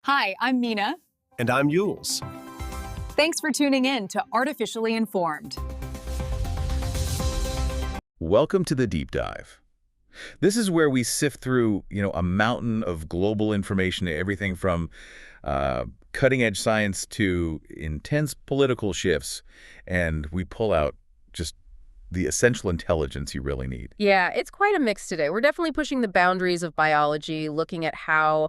Hi, I'm Mina. And I'm Yules. Thanks for tuning in to Artificially Informed. Welcome to the Deep Dive. This is where we sift through, a mountain of global information, everything from cutting-edge science to intense political shifts, and we pull out just the essential intelligence you really need. Yeah, it's quite a mix today. We're definitely pushing the boundaries of biology, looking at how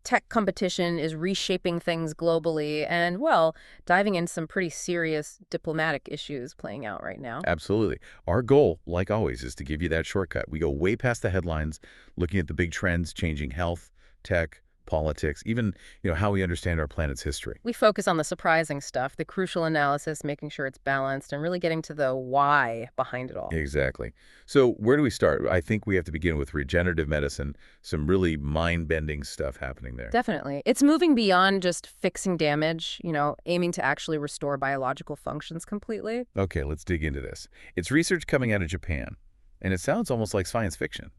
tech competition is reshaping things globally, and, well, diving in some pretty serious diplomatic issues playing out right now. Absolutely. Our goal, like always, is to give you that shortcut. We go way past the headlines, looking at the big trends changing health, tech, politics, even, how we understand our planet's history. We focus on the surprising stuff, the crucial analysis, making sure it's balanced, and really getting to the why behind it all. Exactly. So where do we start? I think we have to begin with regenerative medicine, some really mind-bending stuff happening there. Definitely. It's moving beyond just fixing damage, aiming to actually restore biological functions completely. Okay, let's dig into this. It's research coming out of Japan, and it sounds almost like science fiction.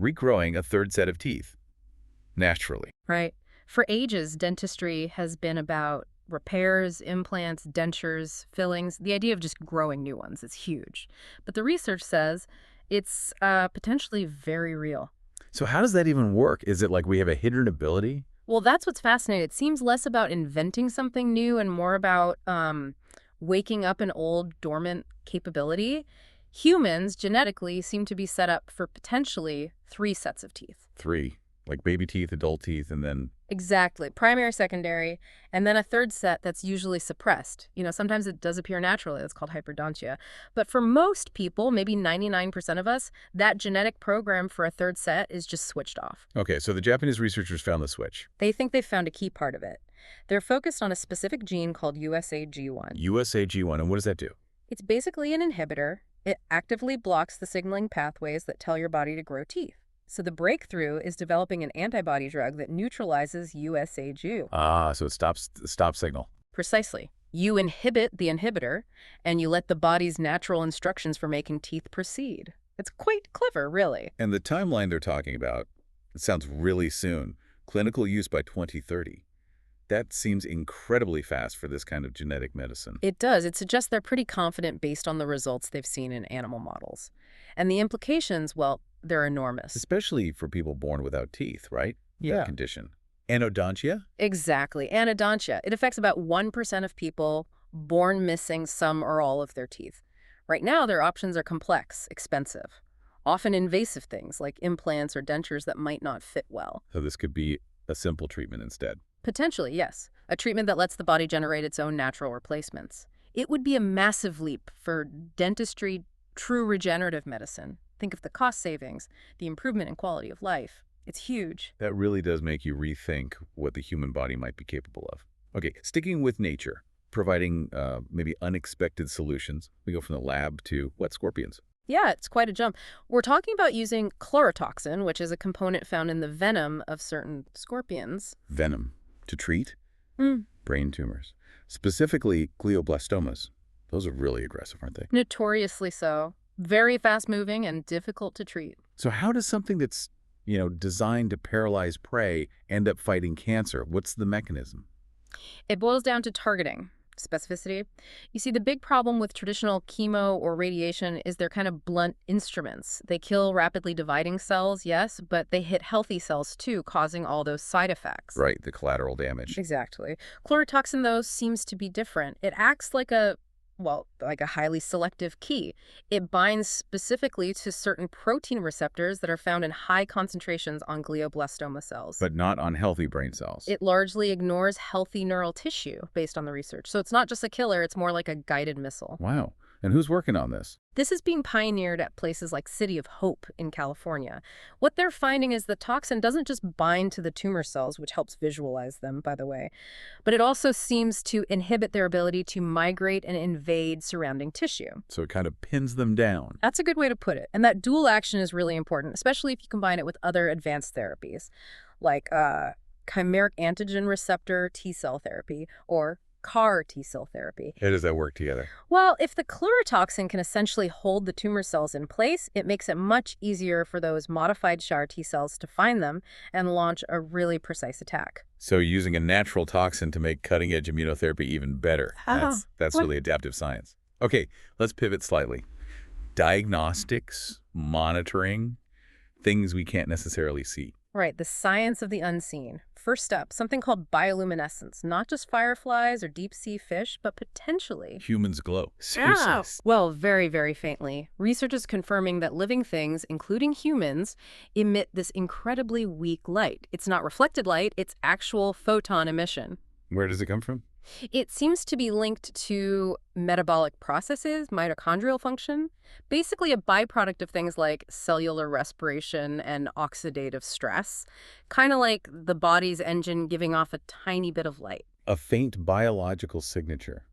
Regrowing a third set of teeth. Naturally. Right. For ages, dentistry has been about repairs, implants, dentures, fillings, the idea of just growing new ones. It's huge. But the research says it's potentially very real. So how does that even work? Is it like we have a hidden ability? Well, that's what's fascinating. It seems less about inventing something new and more about waking up an old dormant capability. Humans, genetically, seem to be set up for potentially 3 sets of teeth. 3. Like baby teeth, adult teeth, and then... Exactly. Primary, secondary, and then a third set that's usually suppressed. Sometimes it does appear naturally. That's called hyperdontia. But for most people, maybe 99% of us, that genetic program for a third set is just switched off. Okay, so the Japanese researchers found the switch. They think they've found a key part of it. They're focused on a specific gene called USAG1. USAG1, and what does that do? It's basically an inhibitor. It actively blocks the signaling pathways that tell your body to grow teeth. So the breakthrough is developing an antibody drug that neutralizes USAG. Ah, so it stops the stop signal. Precisely. You inhibit the inhibitor, and you let the body's natural instructions for making teeth proceed. It's quite clever, really. And the timeline they're talking about, it sounds really soon. Clinical use by 2030. That seems incredibly fast for this kind of genetic medicine. It does. It suggests they're pretty confident based on the results they've seen in animal models. And the implications, well, they're enormous. Especially for people born without teeth, right? Yeah. That condition. Anodontia? Exactly. Anodontia. It affects about 1% of people born missing some or all of their teeth. Right now, their options are complex, expensive, often invasive things like implants or dentures that might not fit well. So this could be a simple treatment instead. Potentially, yes. A treatment that lets the body generate its own natural replacements. It would be a massive leap for dentistry, true regenerative medicine. Think of the cost savings, the improvement in quality of life. It's huge. That really does make you rethink what the human body might be capable of. Okay, sticking with nature, providing maybe unexpected solutions. We go from the lab to, scorpions? Yeah, it's quite a jump. We're talking about using chlorotoxin, which is a component found in the venom of certain scorpions. Venom. To treat brain tumors. Specifically, glioblastomas. Those are really aggressive, aren't they? Notoriously so. Very fast-moving and difficult to treat. So how does something that's, designed to paralyze prey end up fighting cancer? What's the mechanism? It boils down to targeting, specificity. You see, the big problem with traditional chemo or radiation is they're kind of blunt instruments. They kill rapidly dividing cells, yes, but they hit healthy cells too, causing all those side effects. Right, the collateral damage. Exactly. Chlorotoxin, though, seems to be different. It acts like a highly selective key. It binds specifically to certain protein receptors that are found in high concentrations on glioblastoma cells. But not on healthy brain cells. It largely ignores healthy neural tissue based on the research. So it's not just a killer, it's more like a guided missile. Wow. And who's working on this? This is being pioneered at places like City of Hope in California. What they're finding is the toxin doesn't just bind to the tumor cells, which helps visualize them, by the way, but it also seems to inhibit their ability to migrate and invade surrounding tissue. So it kind of pins them down. That's a good way to put it. And that dual action is really important, especially if you combine it with other advanced therapies, like chimeric antigen receptor T-cell therapy, or CAR T-cell therapy. How does that work together? Well, if the chlorotoxin can essentially hold the tumor cells in place, it makes it much easier for those modified CAR T-cells to find them and launch a really precise attack. So using a natural toxin to make cutting-edge immunotherapy even better. That's really adaptive science. Okay, let's pivot slightly. Diagnostics, monitoring, things we can't necessarily see. Right, the science of the unseen. First up, something called bioluminescence. Not just fireflies or deep-sea fish, but potentially Humans glow. Seriously. well, very, very faintly. Research is confirming that living things, including humans, emit this incredibly weak light. It's not reflected light, it's actual photon emission. Where does it come from? It seems to be linked to metabolic processes, mitochondrial function, basically a byproduct of things like cellular respiration and oxidative stress, kind of like the body's engine giving off a tiny bit of light. A faint biological signature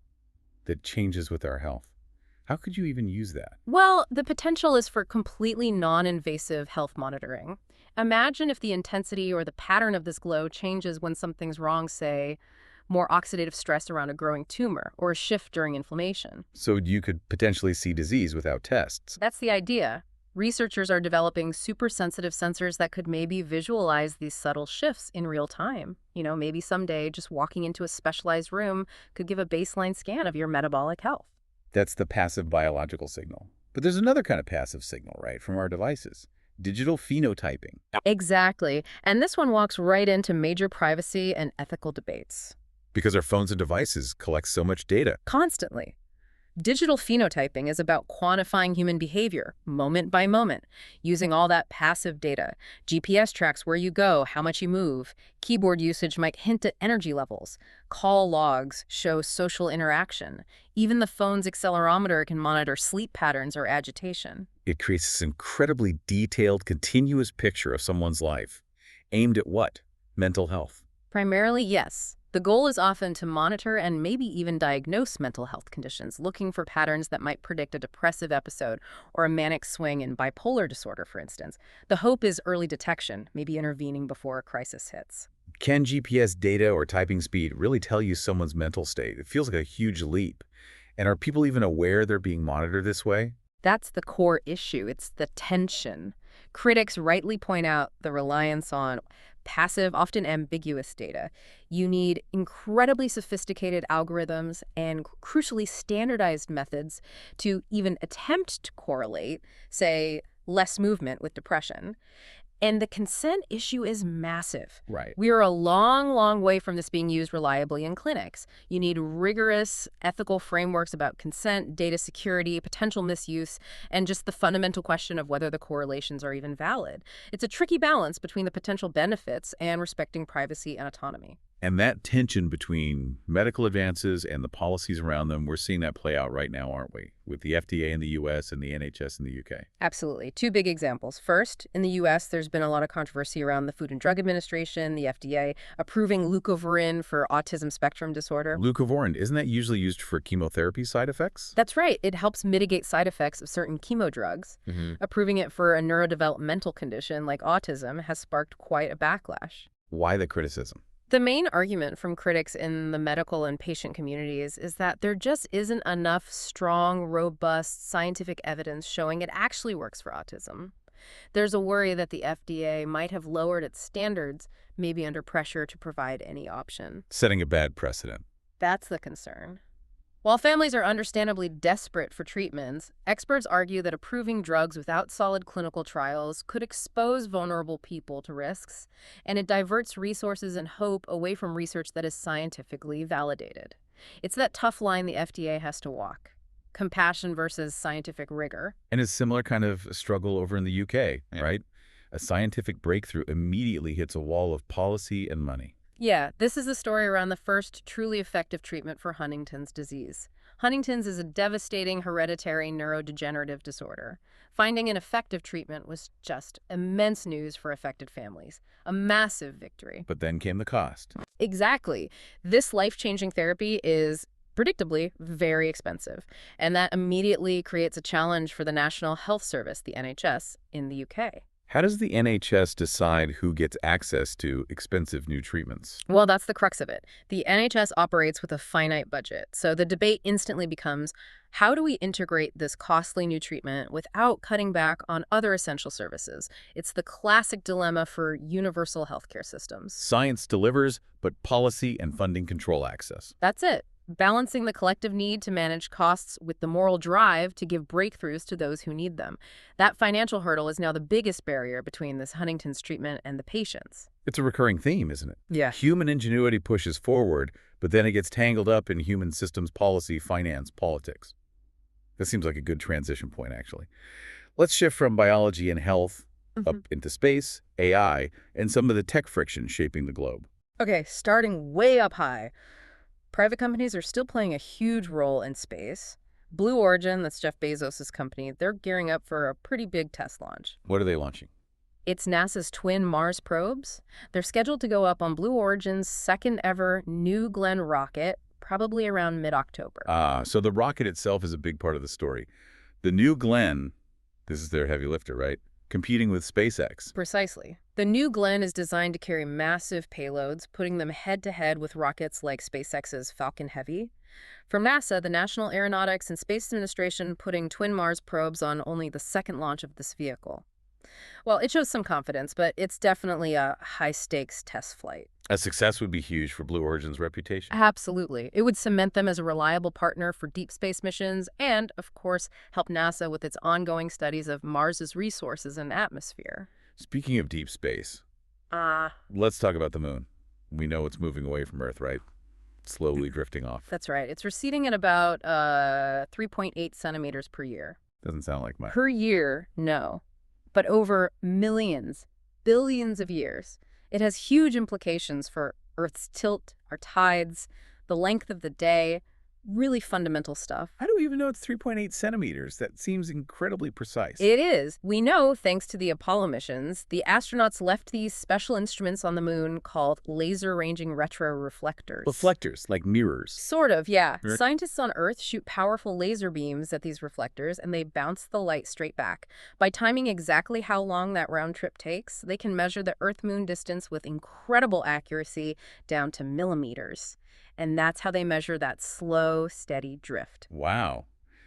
that changes with our health. How could you even use that? Well, the potential is for completely non-invasive health monitoring. Imagine if the intensity or the pattern of this glow changes when something's wrong, say, more oxidative stress around a growing tumor, or a shift during inflammation. So you could potentially see disease without tests. That's the idea. Researchers are developing super-sensitive sensors that could maybe visualize these subtle shifts in real time. Maybe someday just walking into a specialized room could give a baseline scan of your metabolic health. That's the passive biological signal. But there's another kind of passive signal, right, from our devices. Digital phenotyping. Exactly. And this one walks right into major privacy and ethical debates. Because our phones and devices collect so much data. Constantly. Digital phenotyping is about quantifying human behavior, moment by moment, using all that passive data. GPS tracks where you go, how much you move. Keyboard usage might hint at energy levels. Call logs show social interaction. Even the phone's accelerometer can monitor sleep patterns or agitation. It creates this incredibly detailed, continuous picture of someone's life. Aimed at what? Mental health. Primarily, yes. The goal is often to monitor and maybe even diagnose mental health conditions, looking for patterns that might predict a depressive episode or a manic swing in bipolar disorder, for instance. The hope is early detection, maybe intervening before a crisis hits. Can GPS data or typing speed really tell you someone's mental state? It feels like a huge leap. And are people even aware they're being monitored this way? That's the core issue. It's the tension. Critics rightly point out the reliance on passive, often ambiguous data. You need incredibly sophisticated algorithms and crucially standardized methods to even attempt to correlate, say, less movement with depression. And the consent issue is massive. Right. We are a long, long way from this being used reliably in clinics. You need rigorous ethical frameworks about consent, data security, potential misuse, and just the fundamental question of whether the correlations are even valid. It's a tricky balance between the potential benefits and respecting privacy and autonomy. And that tension between medical advances and the policies around them, we're seeing that play out right now, aren't we? With the FDA in the U.S. and the NHS in the UK. Absolutely. Two big examples. First, in the U.S., there's been a lot of controversy around the Food and Drug Administration, the FDA, approving leucovorin for autism spectrum disorder. Leucovorin, isn't that usually used for chemotherapy side effects? That's right. It helps mitigate side effects of certain chemo drugs. Approving it for a neurodevelopmental condition like autism has sparked quite a backlash. Why the criticism? The main argument from critics in the medical and patient communities is that there just isn't enough strong, robust scientific evidence showing it actually works for autism. There's a worry that the FDA might have lowered its standards, maybe under pressure to provide any option. Setting a bad precedent. That's the concern. While families are understandably desperate for treatments, experts argue that approving drugs without solid clinical trials could expose vulnerable people to risks, and it diverts resources and hope away from research that is scientifically validated. It's that tough line the FDA has to walk. Compassion versus scientific rigor. And a similar kind of struggle over in the UK, right? A scientific breakthrough immediately hits a wall of policy and money. Yeah, this is the story around the first truly effective treatment for Huntington's disease. Huntington's is a devastating hereditary neurodegenerative disorder. Finding an effective treatment was just immense news for affected families. A massive victory. But then came the cost. Exactly. This life-changing therapy is predictably very expensive, and that immediately creates a challenge for the National Health Service, the NHS, in the UK. How does the NHS decide who gets access to expensive new treatments? Well, that's the crux of it. The NHS operates with a finite budget, so the debate instantly becomes, how do we integrate this costly new treatment without cutting back on other essential services? It's the classic dilemma for universal healthcare systems. Science delivers, but policy and funding control access. That's it. Balancing the collective need to manage costs with the moral drive to give breakthroughs to those who need them. That financial hurdle is now the biggest barrier between this Huntington's treatment and the patients. It's a recurring theme, isn't it? Yeah. Human ingenuity pushes forward, but then it gets tangled up in human systems policy, finance, politics. That seems like a good transition point, actually. Let's shift from biology and health up into space, AI, and some of the tech friction shaping the globe. Okay, starting way up high. Private companies are still playing a huge role in space. Blue Origin, that's Jeff Bezos' company, they're gearing up for a pretty big test launch. What are they launching? It's NASA's twin Mars probes. They're scheduled to go up on Blue Origin's second ever New Glenn rocket, probably around mid-October. So the rocket itself is a big part of the story. The New Glenn, this is their heavy lifter, right? Competing with SpaceX. Precisely. The New Glenn is designed to carry massive payloads, putting them head-to-head with rockets like SpaceX's Falcon Heavy. From NASA, the National Aeronautics and Space Administration putting twin Mars probes on only the second launch of this vehicle. Well, it shows some confidence, but it's definitely a high-stakes test flight. A success would be huge for Blue Origin's reputation. Absolutely. It would cement them as a reliable partner for deep space missions and, of course, help NASA with its ongoing studies of Mars's resources and atmosphere. Speaking of deep space, let's talk about the moon. We know it's moving away from Earth, right? Slowly drifting off. That's right. It's receding at about 3.8 centimeters per year. Doesn't sound like much. Per year, no. But over millions, billions of years. It has huge implications for Earth's tilt, our tides, the length of the day, really fundamental stuff. How do we even know it's 3.8 centimeters? That seems incredibly precise. It is. We know, thanks to the Apollo missions, the astronauts left these special instruments on the moon called laser-ranging retroreflectors. Reflectors, like mirrors. Sort of, yeah. Right. Scientists on Earth shoot powerful laser beams at these reflectors, and they bounce the light straight back. By timing exactly how long that round trip takes, they can measure the Earth-Moon distance with incredible accuracy down to millimeters. And that's how they measure that slow, steady drift. Wow.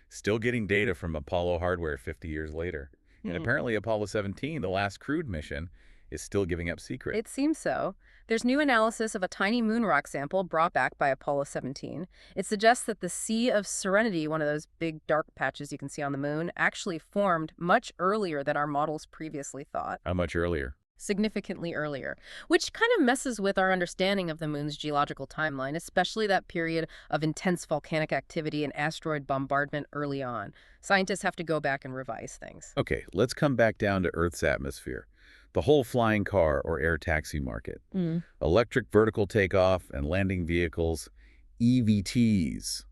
Still getting data from Apollo hardware 50 years later. And apparently Apollo 17, the last crewed mission, is still giving up secret. It seems so. There's new analysis of a tiny moon rock sample brought back by Apollo 17. It suggests that the Sea of Serenity, one of those big dark patches you can see on the moon, actually formed much earlier than our models previously thought. How much earlier? Significantly earlier, which kind of messes with our understanding of the moon's geological timeline, especially that period of intense volcanic activity and asteroid bombardment early on. Scientists have to go back and revise things. Okay, let's come back down to Earth's atmosphere. The whole flying car or air taxi market. Electric vertical takeoff and landing vehicles, EVTs.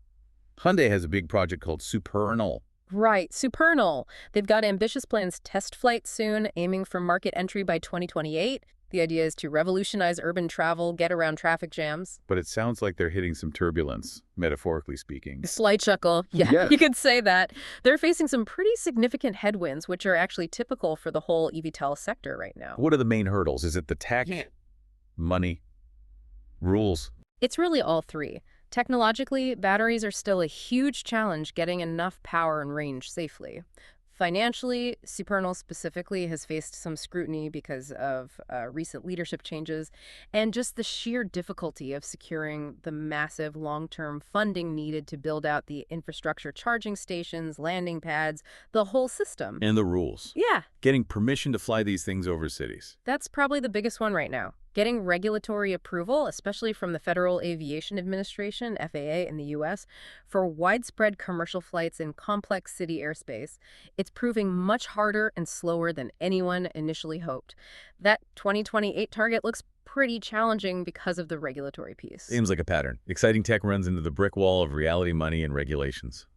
Hyundai has a big project called Supernal. Right, supernal. They've got ambitious plans test flight soon, aiming for market entry by 2028. The idea is to revolutionize urban travel, get around traffic jams. But it sounds like they're hitting some turbulence, metaphorically speaking. Slight chuckle. Yeah, you could say that. They're facing some pretty significant headwinds, which are actually typical for the whole eVTOL sector right now. What are the main hurdles? Is it the tech, money, rules? It's really all three. Technologically, batteries are still a huge challenge getting enough power and range safely. Financially, Supernal specifically has faced some scrutiny because of recent leadership changes and just the sheer difficulty of securing the massive long-term funding needed to build out the infrastructure, charging stations, landing pads, the whole system. And the rules. Yeah. Getting permission to fly these things over cities. That's probably the biggest one right now. Getting regulatory approval, especially from the Federal Aviation Administration, FAA, in the U.S., for widespread commercial flights in complex city airspace, it's proving much harder and slower than anyone initially hoped. That 2028 target looks pretty challenging because of the regulatory piece. Seems like a pattern. Exciting tech runs into the brick wall of reality, money, and regulations.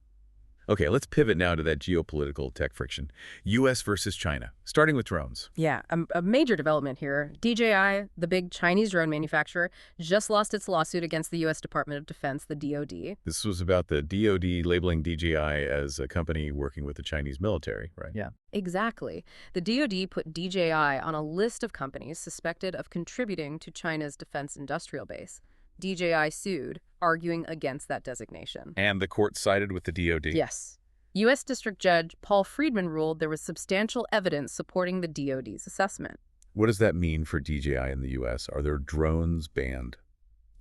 Okay, let's pivot now to that geopolitical tech friction. U.S. versus China, starting with drones. Yeah, a major development here. DJI, the big Chinese drone manufacturer, just lost its lawsuit against the U.S. Department of Defense, the DoD. This was about the DoD labeling DJI as a company working with the Chinese military, right? Yeah. Exactly. The DoD put DJI on a list of companies suspected of contributing to China's defense industrial base. DJI sued, arguing against that designation. And the court sided with the DoD? Yes. U.S. District Judge Paul Friedman ruled there was substantial evidence supporting the DoD's assessment. What does that mean for DJI in the U.S.? Are their drones banned?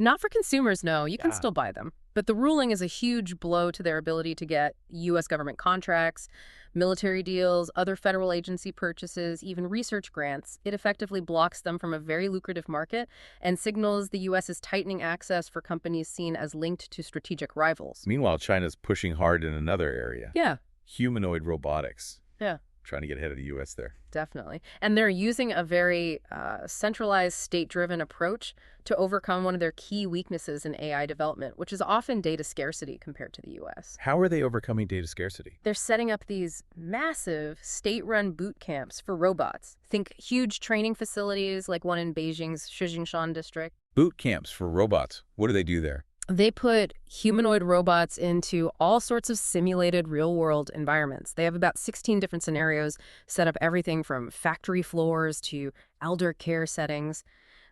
Not for consumers, no. You can still buy them. But the ruling is a huge blow to their ability to get U.S. government contracts, military deals, other federal agency purchases, even research grants. It effectively blocks them from a very lucrative market and signals the U.S. is tightening access for companies seen as linked to strategic rivals. Meanwhile, China's pushing hard in another area. Yeah. Humanoid robotics. Yeah. Trying to get ahead of the U.S. there. Definitely. And they're using a very centralized, state-driven approach to overcome one of their key weaknesses in AI development, which is often data scarcity compared to the U.S. How are they overcoming data scarcity? They're setting up these massive state-run boot camps for robots. Think huge training facilities like one in Beijing's Shijingshan district. Boot camps for robots. What do they do there? They put humanoid robots into all sorts of simulated real-world environments. They have about 16 different scenarios, set up everything from factory floors to elder care settings.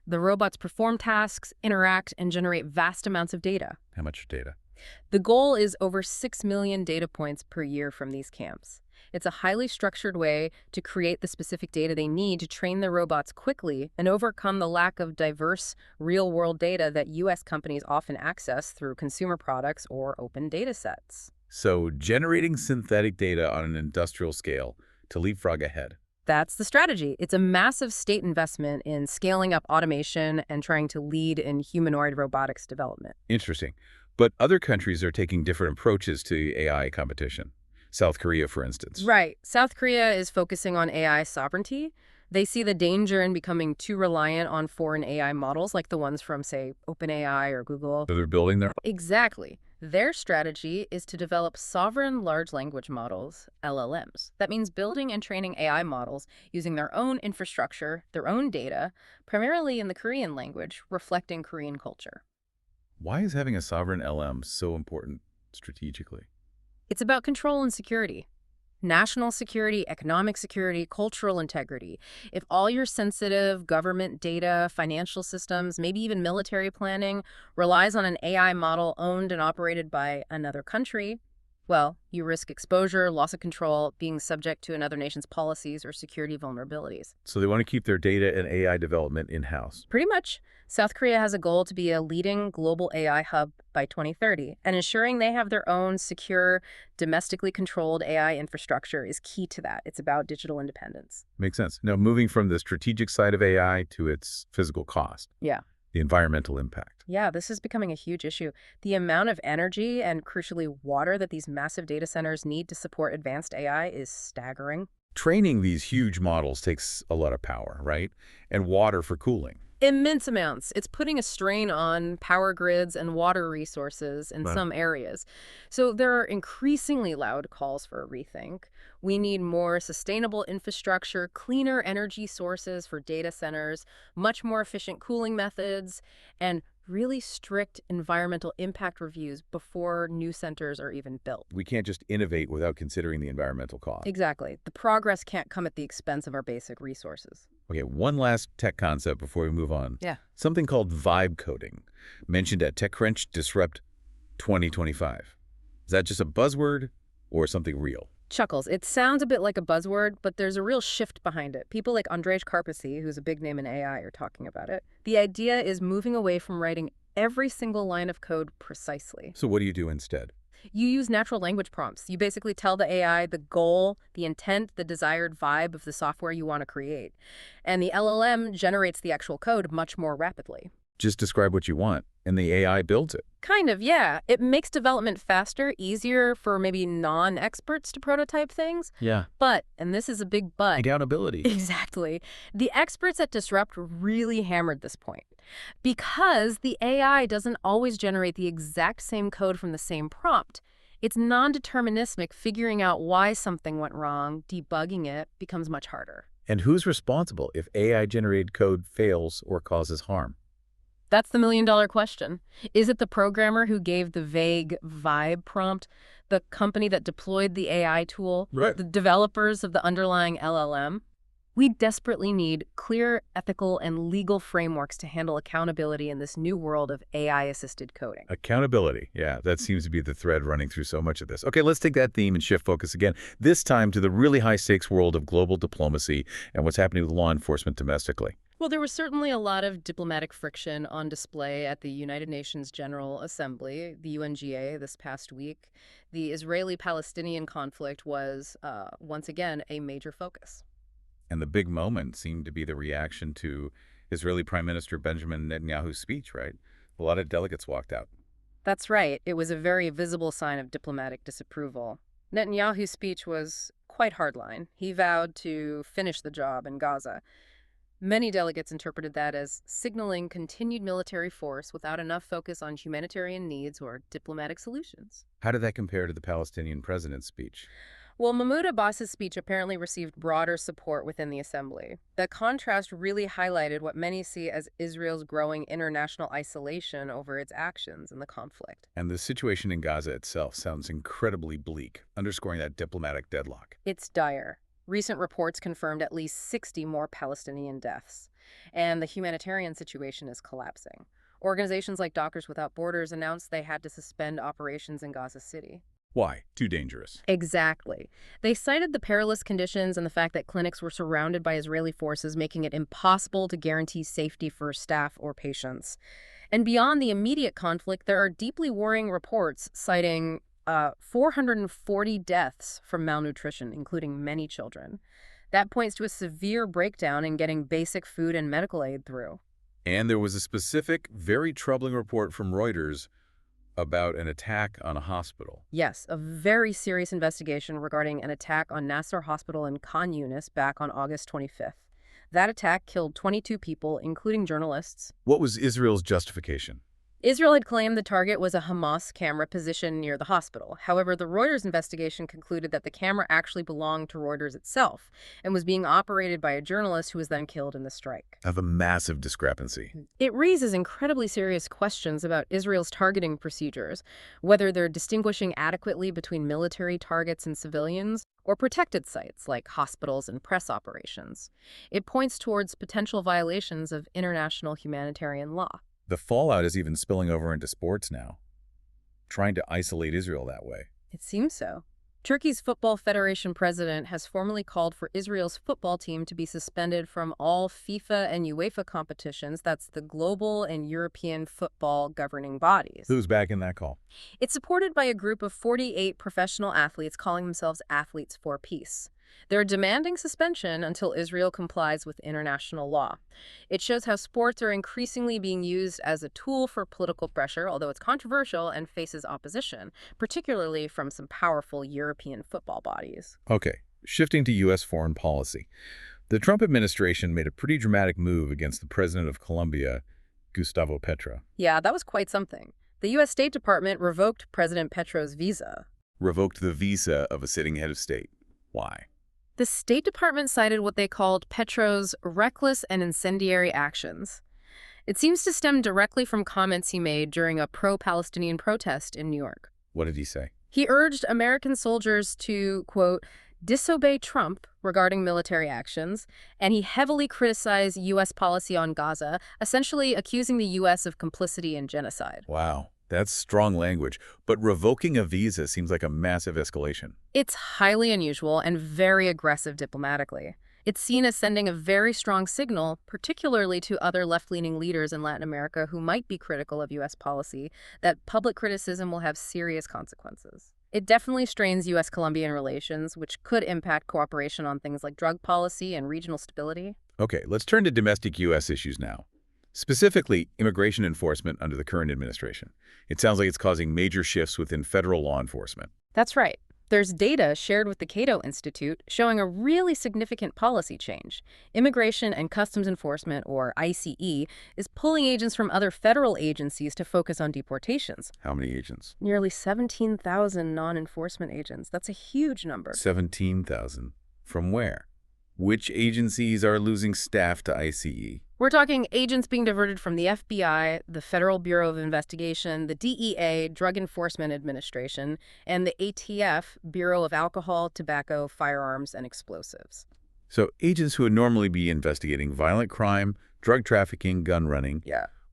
The robots perform tasks, interact, and generate vast amounts of data. How much data? The goal is over 6 million data points per year from these camps. It's a highly structured way to create the specific data they need to train their robots quickly and overcome the lack of diverse, real-world data that U.S. companies often access through consumer products or open data sets. So, generating synthetic data on an industrial scale to leapfrog ahead. That's the strategy. It's a massive state investment in scaling up automation and trying to lead in humanoid robotics development. Interesting. But other countries are taking different approaches to AI competition. South Korea, for instance. Right. South Korea is focusing on AI sovereignty. They see the danger in becoming too reliant on foreign AI models like the ones from, say, OpenAI or Google. So they're building their... Exactly. Their strategy is to develop sovereign large language models, LLMs. That means building and training AI models using their own infrastructure, their own data, primarily in the Korean language, reflecting Korean culture. Why is having a sovereign LM so important strategically? It's about control and security. National security, economic security, cultural integrity. If all your sensitive government data, financial systems, maybe even military planning relies on an AI model owned and operated by another country, well, you risk exposure, loss of control, being subject to another nation's policies or security vulnerabilities. So they want to keep their data and AI development in-house. Pretty much. South Korea has a goal to be a leading global AI hub by 2030, and ensuring they have their own secure, domestically controlled AI infrastructure is key to that. It's about digital independence. Makes sense. Now, moving from the strategic side of AI to its physical cost. Yeah. The environmental impact. Yeah, this is becoming a huge issue. The amount of energy and, crucially, water that these massive data centers need to support advanced AI is staggering. Training these huge models takes a lot of power, right? And water for cooling. Immense amounts. It's putting a strain on power grids and water resources in some areas. So there are increasingly loud calls for a rethink. We need more sustainable infrastructure, cleaner energy sources for data centers, much more efficient cooling methods, and really strict environmental impact reviews before new centers are even built. We can't just innovate without considering the environmental cost. Exactly. The progress can't come at the expense of our basic resources. Okay, one last tech concept before we move on. Yeah. Something called vibe coding, mentioned at TechCrunch Disrupt 2025. Is that just a buzzword or something real? Chuckles. It sounds a bit like a buzzword, but there's a real shift behind it. People like Andrej Karpathy, who's a big name in AI, are talking about it. The idea is moving away from writing every single line of code precisely. So what do you do instead? You use natural language prompts. You basically tell the AI the goal, the intent, the desired vibe of the software you want to create. And the LLM generates the actual code much more rapidly. Just describe what you want, and the AI builds it. Kind of, yeah. It makes development faster, easier for maybe non-experts to prototype things. Yeah. But, and this is a big but. Accountability. Exactly. The experts at Disrupt really hammered this point. Because the AI doesn't always generate the exact same code from the same prompt. It's non-deterministic. Figuring out why something went wrong, debugging it, becomes much harder. And who's responsible if AI-generated code fails or causes harm? That's the million-dollar question. Is it the programmer who gave the vague vibe prompt, the company that deployed the AI tool, the developers of the underlying LLM? We desperately need clear ethical and legal frameworks to handle accountability in this new world of AI-assisted coding. Accountability. Yeah, that seems to be the thread running through so much of this. Okay, let's take that theme and shift focus again, this time to the really high-stakes world of global diplomacy and what's happening with law enforcement domestically. Well, there was certainly a lot of diplomatic friction on display at the United Nations General Assembly, the UNGA, this past week. The Israeli-Palestinian conflict was, once again, a major focus. And the big moment seemed to be the reaction to Israeli Prime Minister Benjamin Netanyahu's speech, right? A lot of delegates walked out. That's right. It was a very visible sign of diplomatic disapproval. Netanyahu's speech was quite hardline. He vowed to finish the job in Gaza. Many delegates interpreted that as signaling continued military force without enough focus on humanitarian needs or diplomatic solutions. How did that compare to the Palestinian president's speech? Well, Mahmoud Abbas's speech apparently received broader support within the assembly. The contrast really highlighted what many see as Israel's growing international isolation over its actions in the conflict. And the situation in Gaza itself sounds incredibly bleak, underscoring that diplomatic deadlock. It's dire. Recent reports confirmed at least 60 more Palestinian deaths, and the humanitarian situation is collapsing. Organizations like Doctors Without Borders announced they had to suspend operations in Gaza City. Why? Too dangerous. Exactly. They cited the perilous conditions and the fact that clinics were surrounded by Israeli forces, making it impossible to guarantee safety for staff or patients. And beyond the immediate conflict, there are deeply worrying reports citing 440 deaths from malnutrition, including many children. That points to a severe breakdown in getting basic food and medical aid through. And there was a specific, very troubling report from Reuters about an attack on a hospital. Yes, a very serious investigation regarding an attack on Nasser Hospital in Khan Yunis back on August 25th. That attack killed 22 people, including journalists. What was Israel's justification? Israel had claimed the target was a Hamas camera positioned near the hospital. However, the Reuters investigation concluded that the camera actually belonged to Reuters itself and was being operated by a journalist who was then killed in the strike. Of a massive discrepancy. It raises incredibly serious questions about Israel's targeting procedures, whether they're distinguishing adequately between military targets and civilians, or protected sites like hospitals and press operations. It points towards potential violations of international humanitarian law. The fallout is even spilling over into sports now, trying to isolate Israel that way. It seems so. Turkey's Football Federation president has formally called for Israel's football team to be suspended from all FIFA and UEFA competitions. That's the global and European football governing bodies. Who's back in that call? It's supported by a group of 48 professional athletes calling themselves Athletes for Peace. They're demanding suspension until Israel complies with international law. It shows how sports are increasingly being used as a tool for political pressure, although it's controversial and faces opposition, particularly from some powerful European football bodies. Okay, shifting to U.S. foreign policy. The Trump administration made a pretty dramatic move against the president of Colombia, Gustavo Petro. Yeah, that was quite something. The U.S. State Department revoked President Petro's visa. Revoked the visa of a sitting head of state. Why? The State Department cited what they called Petro's reckless and incendiary actions. It seems to stem directly from comments he made during a pro-Palestinian protest in New York. What did he say? He urged American soldiers to, quote, disobey Trump regarding military actions, and he heavily criticized U.S. policy on Gaza, essentially accusing the U.S. of complicity in genocide. Wow. That's strong language, but revoking a visa seems like a massive escalation. It's highly unusual and very aggressive diplomatically. It's seen as sending a very strong signal, particularly to other left-leaning leaders in Latin America who might be critical of U.S. policy, that public criticism will have serious consequences. It definitely strains U.S.-Colombian relations, which could impact cooperation on things like drug policy and regional stability. Okay, let's turn to domestic U.S. issues now. Specifically, immigration enforcement under the current administration. It sounds like it's causing major shifts within federal law enforcement. That's right. There's data shared with the Cato Institute showing a really significant policy change. Immigration and Customs Enforcement, or ICE, is pulling agents from other federal agencies to focus on deportations. How many agents? Nearly 17,000 non-enforcement agents. That's a huge number. 17,000. From where? Which agencies are losing staff to ICE? We're talking agents being diverted from the FBI, the Federal Bureau of Investigation, the DEA, Drug Enforcement Administration, and the ATF, Bureau of Alcohol, Tobacco, Firearms, and Explosives. So agents who would normally be investigating violent crime, drug trafficking, gun running,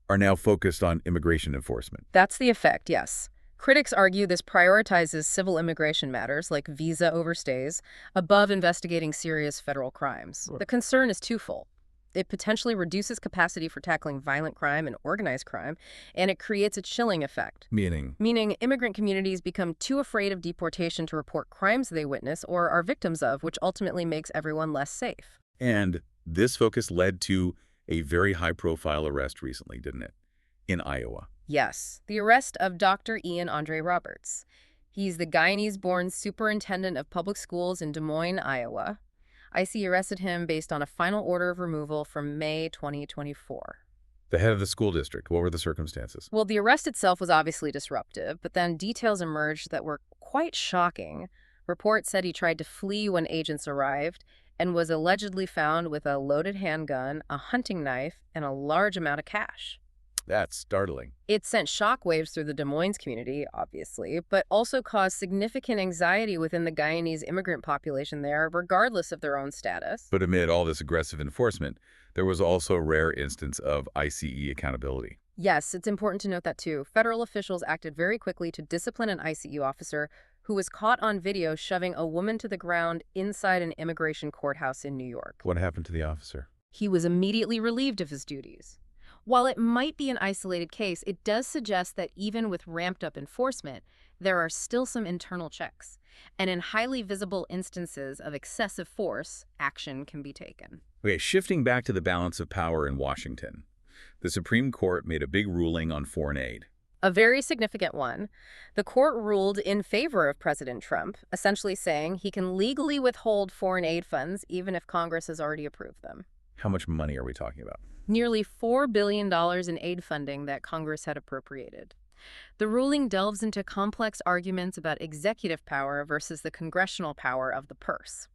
are now focused on immigration enforcement. That's the effect, yes. Critics argue this prioritizes civil immigration matters like visa overstays above investigating serious federal crimes. The concern is twofold. It potentially reduces capacity for tackling violent crime and organized crime, and it creates a chilling effect. Meaning immigrant communities become too afraid of deportation to report crimes they witness or are victims of, which ultimately makes everyone less safe. And this focus led to a very high-profile arrest recently, didn't it? In Iowa. Yes, the arrest of Dr. Ian Andre Roberts. He's the Guyanese-born superintendent of public schools in Des Moines, Iowa. ICE arrested him based on a final order of removal from May 2024. The head of the school district. What were the circumstances? Well, the arrest itself was obviously disruptive, but then details emerged that were quite shocking. Reports said he tried to flee when agents arrived and was allegedly found with a loaded handgun, a hunting knife, and a large amount of cash. That's startling. It sent shockwaves through the Des Moines community, obviously, but also caused significant anxiety within the Guyanese immigrant population there, regardless of their own status. But amid all this aggressive enforcement, there was also a rare instance of ICE accountability. Yes, it's important to note that too. Federal officials acted very quickly to discipline an ICE officer who was caught on video shoving a woman to the ground inside an immigration courthouse in New York. What happened to the officer? He was immediately relieved of his duties. While it might be an isolated case, it does suggest that even with ramped-up enforcement, there are still some internal checks. And in highly visible instances of excessive force, action can be taken. Okay, shifting back to the balance of power in Washington. The Supreme Court made a big ruling on foreign aid. A very significant one. The court ruled in favor of President Trump, essentially saying he can legally withhold foreign aid funds even if Congress has already approved them. How much money are we talking about? Nearly $4 billion in aid funding that Congress had appropriated. The ruling delves into complex arguments about executive power versus the congressional power of the purse.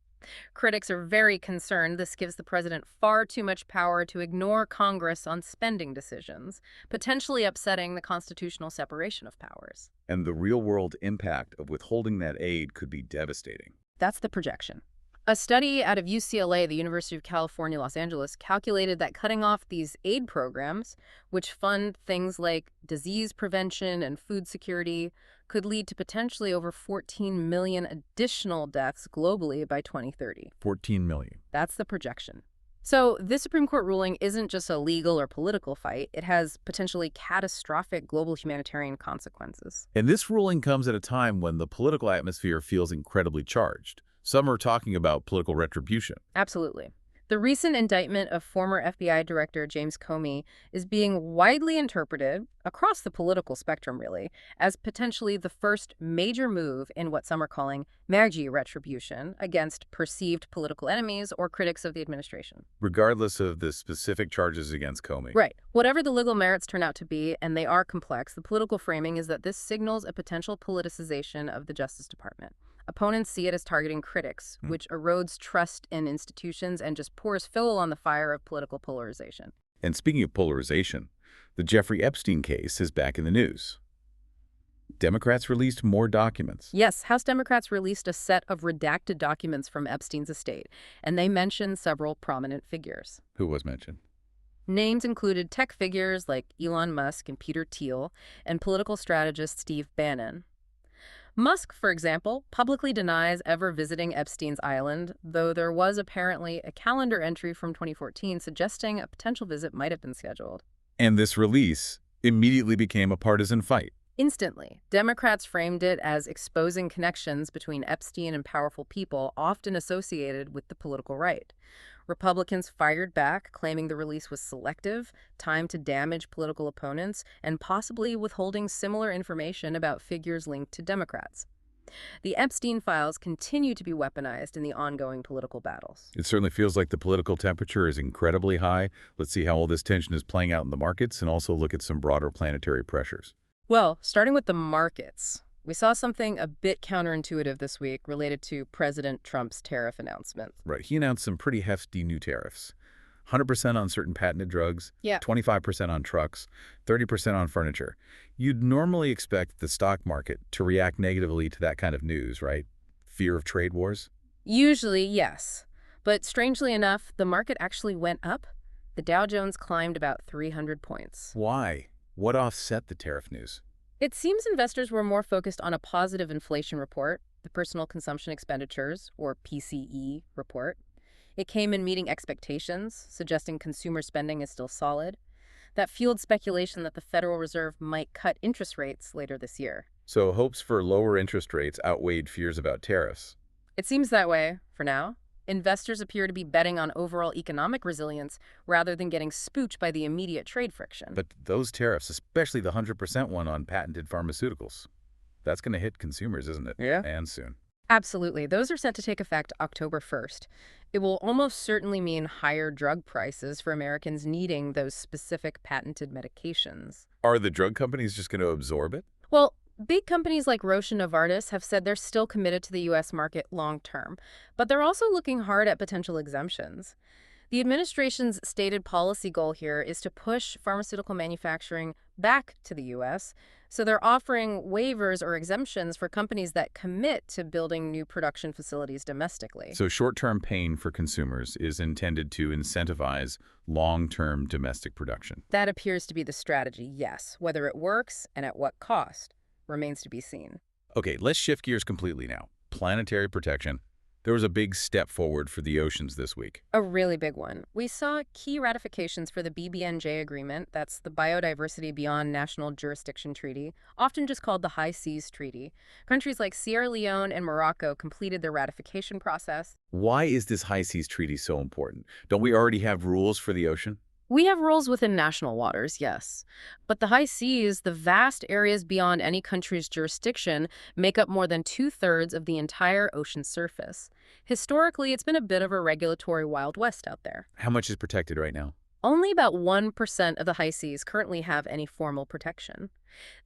Critics are very concerned this gives the president far too much power to ignore Congress on spending decisions, potentially upsetting the constitutional separation of powers. And the real-world impact of withholding that aid could be devastating. That's the projection. A study out of UCLA, the University of California, Los Angeles, calculated that cutting off these aid programs, which fund things like disease prevention and food security, could lead to potentially over 14 million additional deaths globally by 2030. 14 million. That's the projection. So this Supreme Court ruling isn't just a legal or political fight. It has potentially catastrophic global humanitarian consequences. And this ruling comes at a time when the political atmosphere feels incredibly charged. Some are talking about political retribution. Absolutely. The recent indictment of former FBI Director James Comey is being widely interpreted, across the political spectrum really, as potentially the first major move in what some are calling MAGI retribution against perceived political enemies or critics of the administration. Regardless of the specific charges against Comey. Right. Whatever the legal merits turn out to be, and they are complex, the political framing is that this signals a potential politicization of the Justice Department. Opponents see it as targeting critics, which erodes trust in institutions and just pours fuel on the fire of political polarization. And speaking of polarization, the Jeffrey Epstein case is back in the news. Democrats released more documents. Yes, House Democrats released a set of redacted documents from Epstein's estate, and they mentioned several prominent figures. Who was mentioned? Names included tech figures like Elon Musk and Peter Thiel, and political strategist Steve Bannon. Musk, for example, publicly denies ever visiting Epstein's island, though there was apparently a calendar entry from 2014 suggesting a potential visit might have been scheduled. And this release immediately became a partisan fight. Instantly, Democrats framed it as exposing connections between Epstein and powerful people often associated with the political right. Republicans fired back, claiming the release was selective, timed to damage political opponents, and possibly withholding similar information about figures linked to Democrats. The Epstein files continue to be weaponized in the ongoing political battles. It certainly feels like the political temperature is incredibly high. Let's see how all this tension is playing out in the markets and also look at some broader planetary pressures. Well, starting with the markets, we saw something a bit counterintuitive this week related to President Trump's tariff announcement. Right. He announced some pretty hefty new tariffs. 100% on certain patented drugs, Yeah. 25% on trucks, 30% on furniture. You'd normally expect the stock market to react negatively to that kind of news, right? Fear of trade wars? Usually, yes. But strangely enough, the market actually went up. The Dow Jones climbed about 300 points. Why? What offset the tariff news? It seems investors were more focused on a positive inflation report, the Personal Consumption Expenditures, or PCE report. It came in meeting expectations, suggesting consumer spending is still solid. That fueled speculation that the Federal Reserve might cut interest rates later this year. So hopes for lower interest rates outweighed fears about tariffs. It seems that way, for now. Investors appear to be betting on overall economic resilience rather than getting spooked by the immediate trade friction. But those tariffs, especially the 100% one on patented pharmaceuticals, that's going to hit consumers, isn't it? Yeah. And soon. Absolutely. Those are set to take effect October 1st. It will almost certainly mean higher drug prices for Americans needing those specific patented medications. Are the drug companies just going to absorb it? Well, big companies like Roche and Novartis have said they're still committed to the U.S. market long term, but they're also looking hard at potential exemptions. The administration's stated policy goal here is to push pharmaceutical manufacturing back to the U.S., so they're offering waivers or exemptions for companies that commit to building new production facilities domestically. So short-term pain for consumers is intended to incentivize long-term domestic production. That appears to be the strategy, yes. Whether it works and at what cost remains to be seen. Okay, let's shift gears completely now. Planetary protection. There was a big step forward for the oceans this week. A really big one. We saw key ratifications for the BBNJ agreement, that's the Biodiversity Beyond National Jurisdiction Treaty, often just called the High Seas Treaty. Countries like Sierra Leone and Morocco completed their ratification process. Why is this High Seas Treaty so important? Don't we already have rules for the ocean? We have rules within national waters, yes. But the high seas, the vast areas beyond any country's jurisdiction, make up more than 2/3 of the entire ocean surface. Historically, it's been a bit of a regulatory Wild West out there. How much is protected right now? Only about 1% of the high seas currently have any formal protection.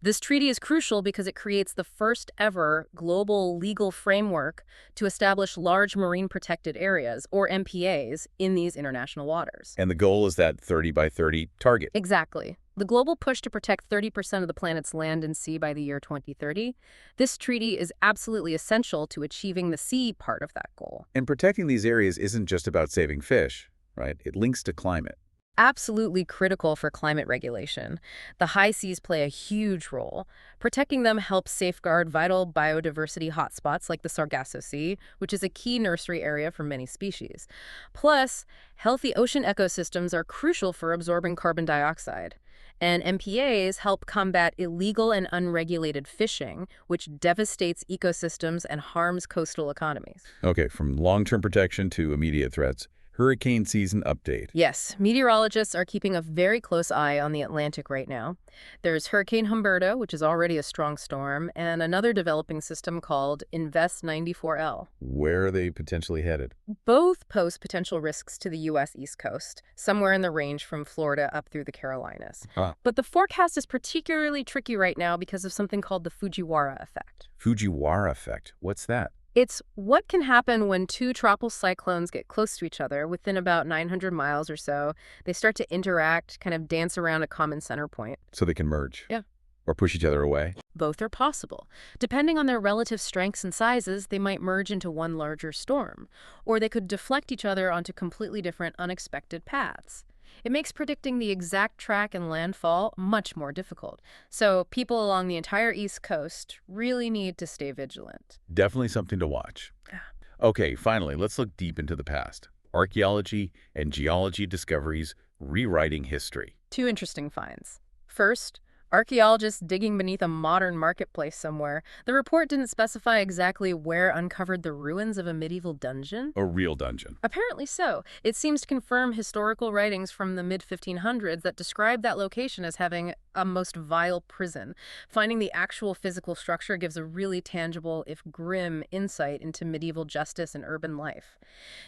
This treaty is crucial because it creates the first ever global legal framework to establish large marine protected areas, or MPAs, in these international waters. And the goal is that 30 by 30 target. Exactly. The global push to protect 30% of the planet's land and sea by the year 2030, this treaty is absolutely essential to achieving the sea part of that goal. And protecting these areas isn't just about saving fish, right? It links to climate. Absolutely critical for climate regulation. The high seas play a huge role. Protecting them helps safeguard vital biodiversity hotspots like the Sargasso Sea, which is a key nursery area for many species. Plus, healthy ocean ecosystems are crucial for absorbing carbon dioxide. And MPAs help combat illegal and unregulated fishing, which devastates ecosystems and harms coastal economies. Okay, from long-term protection to immediate threats. Hurricane season update. Yes, meteorologists are keeping a very close eye on the Atlantic right now. There's Hurricane Humberto, which is already a strong storm, and another developing system called Invest 94L. Where are they potentially headed? Both pose potential risks to the U.S. East Coast, somewhere in the range from Florida up through the Carolinas. But the forecast is particularly tricky right now because of something called the Fujiwara effect. Fujiwara effect. What's that? It's what can happen when two tropical cyclones get close to each other within about 900 miles or so. They start to interact, kind of dance around a common center point. So they can merge? Yeah. Or push each other away? Both are possible. Depending on their relative strengths and sizes, they might merge into one larger storm. Or they could deflect each other onto completely different, unexpected paths. It makes predicting the exact track and landfall much more difficult. So people along the entire East Coast really need to stay vigilant. Definitely something to watch. Yeah. Okay, finally, let's look deep into the past. Archaeology and geology discoveries rewriting history. Two interesting finds. First, Archaeologists digging beneath a modern marketplace somewhere. The report didn't specify exactly where uncovered the ruins of a medieval dungeon. A real dungeon. Apparently so. It seems to confirm historical writings from the mid-1500s that describe that location as having a most vile prison. Finding the actual physical structure gives a really tangible, if grim, insight into medieval justice and urban life.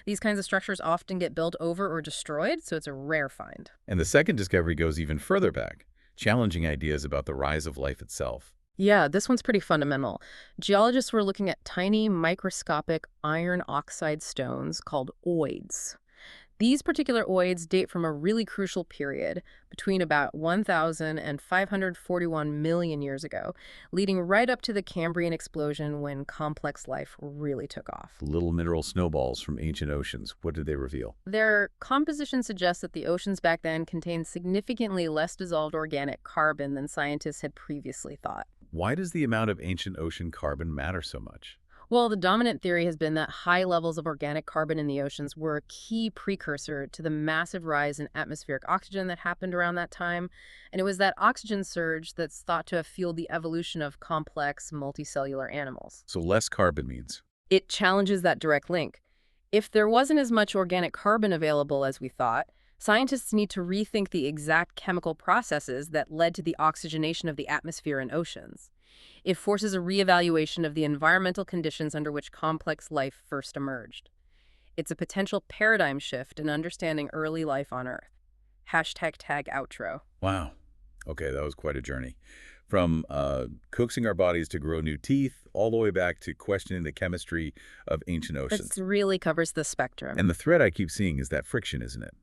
These kinds of structures often get built over or destroyed, so it's a rare find. And the second discovery goes even further back, challenging ideas about the rise of life itself. Yeah, this one's pretty fundamental. Geologists were looking at tiny microscopic iron oxide stones called oids. These particular oids date from a really crucial period between about 1,000 and 541 million years ago, leading right up to the Cambrian explosion when complex life really took off. Little mineral snowballs from ancient oceans. What did they reveal? Their composition suggests that the oceans back then contained significantly less dissolved organic carbon than scientists had previously thought. Why does the amount of ancient ocean carbon matter so much? Well, the dominant theory has been that high levels of organic carbon in the oceans were a key precursor to the massive rise in atmospheric oxygen that happened around that time. And it was that oxygen surge that's thought to have fueled the evolution of complex multicellular animals. So less carbon means? It challenges that direct link. If there wasn't as much organic carbon available as we thought, scientists need to rethink the exact chemical processes that led to the oxygenation of the atmosphere and oceans. It forces a reevaluation of the environmental conditions under which complex life first emerged. It's a potential paradigm shift in understanding early life on Earth. #tag outro. Wow. Okay, that was quite a journey. From coaxing our bodies to grow new teeth, all the way back to questioning the chemistry of ancient oceans. It really covers the spectrum. And the thread I keep seeing is that friction, isn't it?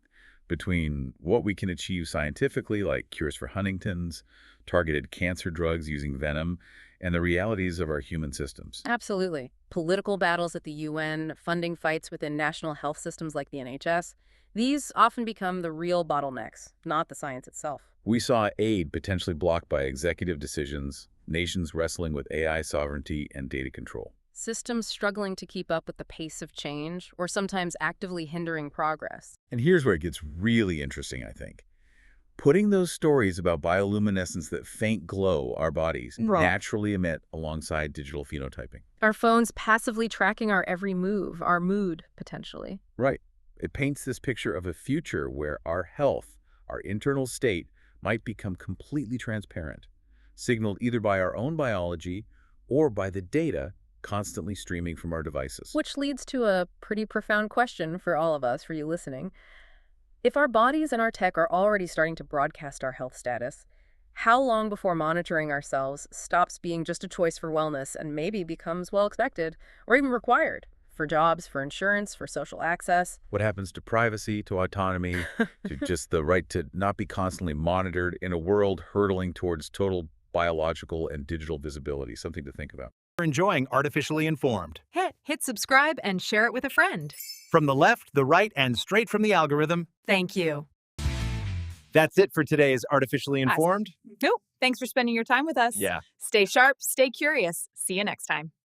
Between what we can achieve scientifically, like cures for Huntington's, targeted cancer drugs using Venom, and the realities of our human systems. Absolutely. Political battles at the UN, funding fights within national health systems like the NHS, these often become the real bottlenecks, not the science itself. We saw aid potentially blocked by executive decisions, nations wrestling with AI sovereignty and data control. Systems struggling to keep up with the pace of change, or sometimes actively hindering progress. And here's where it gets really interesting, I think. Putting those stories about bioluminescence that faint glow our bodies naturally emit alongside digital phenotyping. Our phones passively tracking our every move, our mood, potentially. Right. It paints this picture of a future where our health, our internal state, might become completely transparent, signaled either by our own biology or by the data constantly streaming from our devices. Which leads to a pretty profound question for all of us, for you listening. If our bodies and our tech are already starting to broadcast our health status, how long before monitoring ourselves stops being just a choice for wellness and maybe becomes well expected or even required for jobs, for insurance, for social access? What happens to privacy, to autonomy, to just the right to not be constantly monitored in a world hurtling towards total biological and digital visibility? Something to think about. Enjoying Artificially Informed. Hit subscribe and share it with a friend. From the left, the right, and straight from the algorithm. Thank you. That's it for today's Artificially Informed. Nope. Thanks for spending your time with us. Yeah. Stay sharp, stay curious. See you next time.